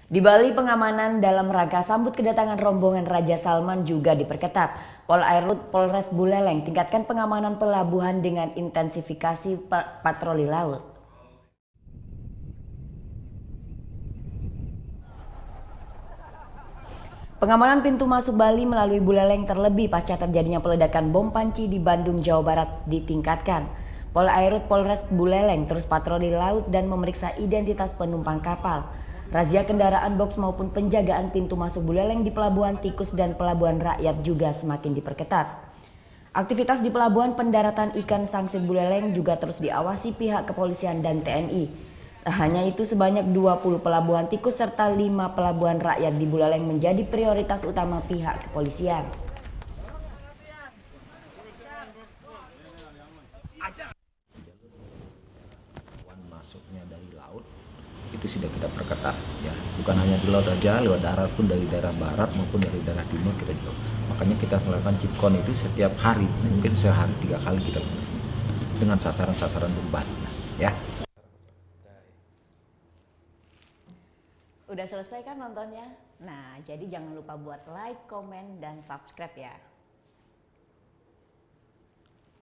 Di Bali, pengamanan dalam rangka sambut kedatangan rombongan Raja Salman juga diperketat. Polairut Polres Buleleng tingkatkan pengamanan pelabuhan dengan intensifikasi patroli laut. Pengamanan pintu masuk Bali melalui Buleleng terlebih pasca terjadinya peledakan bom panci di Bandung, Jawa Barat ditingkatkan. Polairut Polres Buleleng terus patroli laut dan memeriksa identitas penumpang kapal. Razia kendaraan box maupun penjagaan pintu masuk Buleleng di Pelabuhan Tikus dan Pelabuhan Rakyat juga semakin diperketat. Aktivitas di Pelabuhan Pendaratan Ikan Sangsit Buleleng juga terus diawasi pihak kepolisian dan TNI. Tak hanya itu, sebanyak 20 pelabuhan tikus serta 5 pelabuhan rakyat di Buleleng menjadi prioritas utama pihak kepolisian. Masuknya dari laut itu sudah kita perketat ya, bukan hanya di laut saja, lewat darat pun dari daerah barat maupun dari daerah timur kita juga. Makanya kita melakukan chipcon itu setiap hari, mungkin sehari 3 kali kita laksanakan dengan sasaran-sasaran beban ya. Udah selesai kan nontonnya? Nah, jadi jangan lupa buat like, komen, dan subscribe ya.